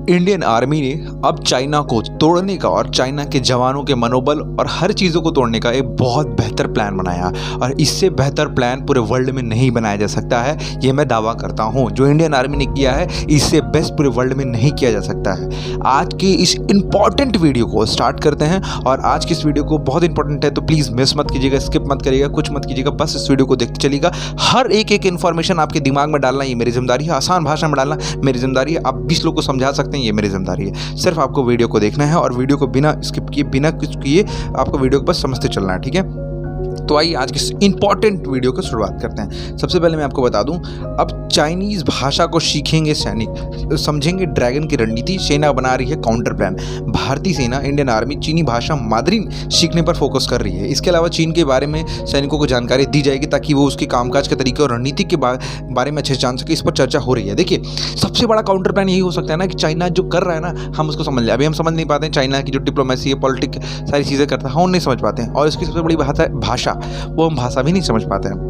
Indian army ने अब China को तोड़ने का और चाइना के जवानों के मनोबल और हर चीज़ों को तोड़ने का एक बहुत बेहतर प्लान बनाया और इससे बेहतर प्लान पूरे वर्ल्ड में नहीं बनाया जा सकता है। ये मैं दावा करता हूँ, जो इंडियन आर्मी ने किया है इससे बेस्ट पूरे वर्ल्ड में नहीं किया जा सकता है। आज की इस इंपॉर्टेंट वीडियो को स्टार्ट करते हैं और आज की इस वीडियो को बहुत इंपॉर्टेंट है, तो प्लीज़ मिस मत कीजिएगा, स्किप मत करिएगा, कुछ मत कीजिएगा, बस इस वीडियो को देखते चलिएगा। हर एक इन्फॉर्मेशन आपके दिमाग में डालना ये मेरी जिम्मेदारी है, आसान भाषा में डालना मेरी जिम्मेदारी है। आप 20 लोग को समझा सकते हैं, ये मेरी जिम्मेदारी है। सिर्फ आपको वीडियो को देखना है और वीडियो को बिना स्किप किए बिना कुछ किए आपको वीडियो को बस समझते चलना है, ठीक है। तो आइए आज की इंपॉर्टेंट वीडियो की शुरुआत करते हैं। सबसे पहले मैं आपको बता दूं, अब चाइनीज़ भाषा को सीखेंगे सैनिक, समझेंगे ड्रैगन की रणनीति। सेना बना रही है काउंटर प्लान। भारतीय सेना, इंडियन आर्मी चीनी भाषा मादरिन सीखने पर फोकस कर रही है। इसके अलावा चीन के बारे में सैनिकों को जानकारी दी जाएगी ताकि वो उसके कामकाज के तरीके और रणनीति के बारे में अच्छे से जान सके। इस पर चर्चा हो रही है। देखिए, सबसे बड़ा काउंटर प्लान यही हो सकता है ना कि चाइना जो कर रहा है ना, हम उसको समझ लें। अभी हम समझ नहीं पाते हैं चाइना की जो डिप्लोमेसी है, पॉलिटिक सारी चीज़ें करता है, हम नहीं समझ पाते हैं। और इसकी सबसे बड़ी बात है भाषा, वो हम भाषा भी नहीं समझ पाते हैं।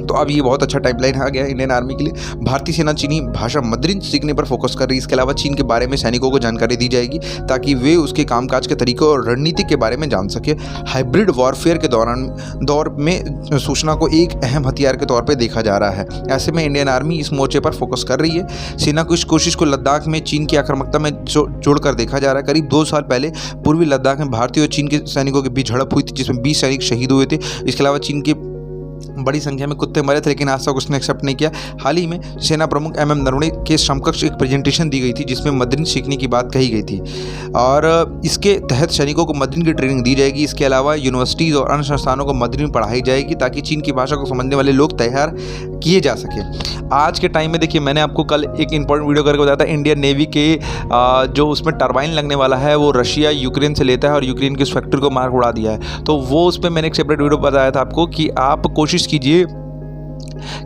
तो अब ये बहुत अच्छा टाइपलाइन आ गया है इंडियन आर्मी के लिए। भारतीय सेना चीनी भाषा मादरिन सीखने पर फोकस कर रही है। इसके अलावा चीन के बारे में सैनिकों को जानकारी दी जाएगी ताकि वे उसके कामकाज के तरीकों और रणनीति के बारे में जान सके। हाइब्रिड वॉरफेयर के दौर में सूचना को एक अहम हथियार के तौर पर देखा जा रहा है। ऐसे में इंडियन आर्मी इस मोर्चे पर फोकस कर रही है। सेना की इस कोशिश को लद्दाख में चीन की आक्रामकता में जोड़कर देखा जा रहा है। करीब 2 साल पहले पूर्वी लद्दाख में भारतीय और चीन के सैनिकों के बीच झड़प हुई थी, जिसमें 20 सैनिक शहीद हुए थे। इसके अलावा चीन के बड़ी संख्या में कुत्ते मरे थे, लेकिन आज तक उसने एक्सेप्ट नहीं किया। हाल ही में सेना प्रमुख MM नरवणे के समकक्ष एक प्रेजेंटेशन दी गई थी जिसमें मादरिन सीखने की बात कही गई थी और इसके तहत सैनिकों को मादरिन की ट्रेनिंग दी जाएगी। इसके अलावा यूनिवर्सिटीज़ और अन्य संस्थानों को मादरिन पढ़ाई जाएगी ताकि चीन की भाषा को समझने वाले लोग तैयार किए जा सके। आज के टाइम में देखिए, मैंने आपको कल एक इंपॉर्टेंट वीडियो करके बताया था, इंडियन नेवी के जो उसमें टरबाइन लगने वाला है वो रशिया यूक्रेन से लेता है और यूक्रेन की उस फैक्ट्री को मार उड़ा दिया है। तो वो उस पर मैंने एक सेपरेट वीडियो बताया था आपको कि आप कोशिश कीजिए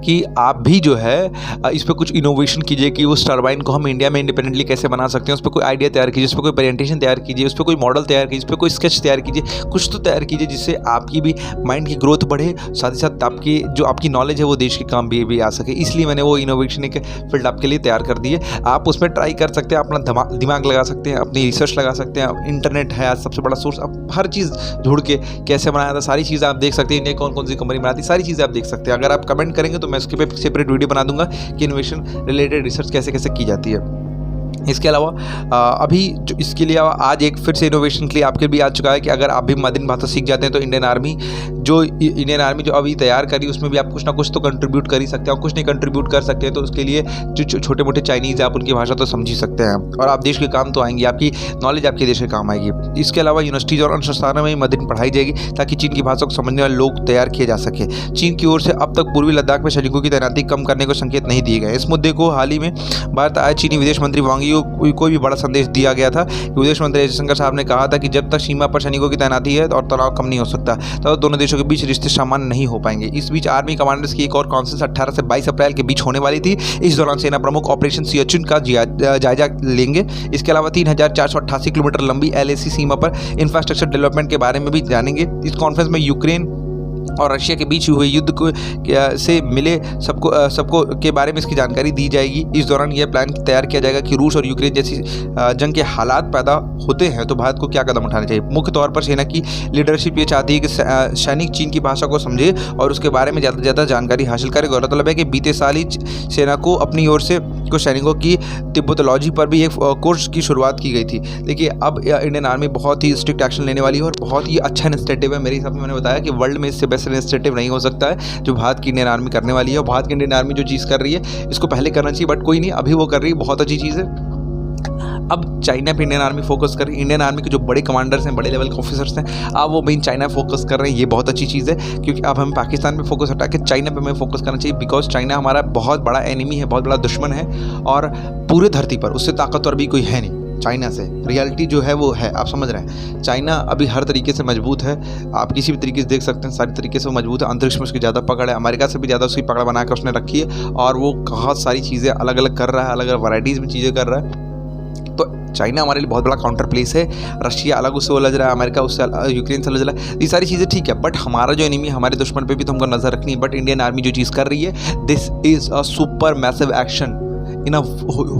कि आप भी जो है इस पर कुछ इनोवेशन कीजिए कि उस टरबाइन को हम इंडिया में इंडिपेंडेंटली कैसे बना सकते हैं। उस पर कोई आइडिया तैयार कीजिए, उस पर कोई प्रेजेंटेशन तैयार कीजिए, उस पर कोई मॉडल तैयार कीजिए, उस पर कोई स्केच तैयार कीजिए, कुछ तो तैयार कीजिए जिससे आपकी भी माइंड की ग्रोथ बढ़े, साथ ही साथ आपकी जो आपकी नॉलेज है वो देश के काम भी आ सके। इसलिए मैंने वो इनोवेशन एक फील्ड आपके लिए तैयार कर दी है। आप उसमें ट्राई कर सकते हैं, अपना दिमाग लगा सकते हैं, अपनी रिसर्च लगा सकते हैं। इंटरनेट है आज सबसे बड़ा सोर्स, आप हर चीज़ ढूंढ के कैसे बनाया था सारी चीज़ें आप देख सकते हैं। इंडिया कौन कौन सी कंपनी बनाती है सारी चीज़ें आप देख सकते हैं। अगर आप कमेंट करेंगे तो मैं इसके पे सेपरेट वीडियो बना दूंगा कि इनोवेशन रिलेटेड रिसर्च कैसे कैसे की जाती है। इसके अलावा अभी जो इसके लिए आज एक फिर से इनोवेशन के लिए आपके भी आ चुका है कि अगर आप भी मादरिन भाषा सीख जाते हैं तो इंडियन आर्मी जो अभी तैयार करी उसमें भी आप कुछ ना कुछ तो कंट्रीब्यूट कर ही सकते हैं। और कुछ नहीं कंट्रीब्यूट कर सकते हैं तो उसके लिए जो छोटे मोटे चाइनीज़ आप उनकी भाषा तो समझ ही सकते हैं और आप देश के काम तो आएंगी, आपकी नॉलेज आपके देश के काम आएगी। इसके अलावा यूनिवर्सिटीज़ और अन्य संस्थानों में मादरिन पढ़ाई जाएगी ताकि चीन की भाषा को समझने वाले लोग तैयार किए जा सके। चीन की ओर से अब तक पूर्वी लद्दाख में सैनिकों की तैनाती कम करने को संकेत नहीं दिए गए। इस मुद्दे को हाल ही में भारत आए चीनी विदेश मंत्री वांग यी को भी बड़ा संदेश दिया गया था। विदेश मंत्री जयशंकर साहब ने कहा था कि जब तक सीमा पर सैनिकों की तैनाती है और तनाव कम नहीं हो सकता तो दोनों देशों के बीच रिश्ते सामान्य नहीं हो पाएंगे। इस बीच आर्मी कमांडर्स की एक और काउंसिल 18 से 22 अप्रैल के बीच होने वाली थी। इस दौरान सेना प्रमुख ऑपरेशन सियाचिन का जायजा लेंगे। इसके अलावा 3488 किलोमीटर लंबी LAC सीमा पर इंफ्रास्ट्रक्चर डेवलपमेंट के बारे में भी जानेंगे। इस कॉन्फ्रेंस में यूक्रेन और रशिया के बीच हुए युद्ध को से मिले सबको के बारे में इसकी जानकारी दी जाएगी। इस दौरान यह प्लान तैयार किया जाएगा कि रूस और यूक्रेन जैसी जंग के हालात पैदा होते हैं तो भारत को क्या कदम उठाने चाहिए। मुख्य तौर पर सेना की लीडरशिप ये चाहती है कि सैनिक चीन की भाषा को समझे और उसके बारे में ज़्यादा से ज़्यादा जानकारी हासिल करे। गौरतलब है कि बीते साल ही सेना को अपनी ओर से कुछ सैनिकों की तिब्बतोलॉजी पर भी एक कोर्स की शुरुआत की गई थी। देखिए, अब इंडियन आर्मी बहुत ही स्ट्रिक्ट एक्शन लेने वाली है और बहुत ही अच्छा इनिशिएटिव है। मेरे हिसाब से मैंने बताया कि वर्ल्ड में इससे बेस्ट इनिशिएटिव नहीं हो सकता है जो भारत की इंडियन आर्मी करने वाली है। और भारत की इंडियन आर्मी जो चीज़ कर रही है इसको पहले करना चाहिए, बट कोई नहीं, अभी वो कर रही है, बहुत अच्छी चीज़ है। अब चाइना पे इंडियन आर्मी फोकस कर रही है। इंडियन आर्मी के जो बड़े कमांडर्स हैं, बड़े लेवल के ऑफिसर्स हैं, अब वो मेन चाइना फोकस कर रहे हैं। ये बहुत अच्छी चीज़ है क्योंकि अब हमें पाकिस्तान पे फोकस हटा के चाइना पे हमें फोकस करना चाहिए। बिकॉज चाइना हमारा बहुत बड़ा एनिमी है, बहुत बड़ा दुश्मन है और पूरे धरती पर उससे ताकतवर भी कोई है नहीं। चाइना से रियलिटी जो है वो है, आप समझ रहे हैं। चाइना अभी हर तरीके से मजबूत है, आप किसी भी तरीके से देख सकते हैं, सारी तरीके से वो मजबूत है। अंतरिक्ष में उसकी ज़्यादा पकड़ है, अमेरिका से भी ज़्यादा उसकी पकड़ बना कर उसने रखी है और वो बहुत सारी चीज़ें अलग अलग कर रहा है, अलग अलग वैराइटीज़ में चीज़ें कर रहा है। तो चाइना हमारे लिए बहुत बड़ा काउंटर प्लेस है। रशिया अलग उससे उलझ रहा है, अमेरिका उससे यूक्रेन से उलझ रहा है, ये सारी चीज़ें ठीक है। बट हमारा जो एनिमी, हमारे दुश्मन पे भी तो हमको नज़र रखनी है। बट इंडियन आर्मी जो चीज़ कर रही है, this is a super massive action. In a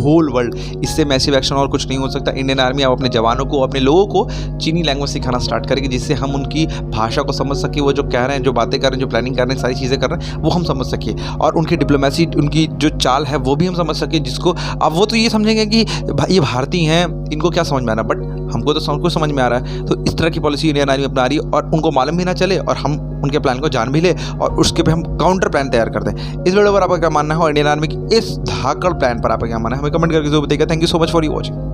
whole world. इससे मैसिव एक्शन और कुछ नहीं हो सकता। इंडियन आर्मी अब अपने जवानों को, अपने लोगों को चीनी लैंग्वेज सिखाना स्टार्ट करेगी, जिससे हम उनकी भाषा को समझ सके। वो जो कह रहे हैं, जो बातें कर रहे हैं, जो प्लानिंग कर रहे हैं, सारी चीज़ें कर रहे हैं, वो हम समझ सके। और उनकी डिप्लोमेसी, उनकी जो चाल है वो भी हम समझ सके, जिसको अब वो तो ये समझेंगे कि ये भारतीय हैं, इनको क्या समझ में आ रहा है, बट हमको तो सबको समझ में आ रहा है। तो इस तरह की पॉलिसी इंडियन आर्मी अपना रही है और उनको मालूम भी ना चले और हम उनके प्लान को जान भी ले और उसके पे हम काउंटर प्लान तैयार कर दें। इस वीडियो पर आपका क्या मानना है और इंडियन आर्मी की इस धाकड़ प्लान पर आपका क्या मानना है, हमें कमेंट करके जरूर बताइएगा। Thank you so much for you watching.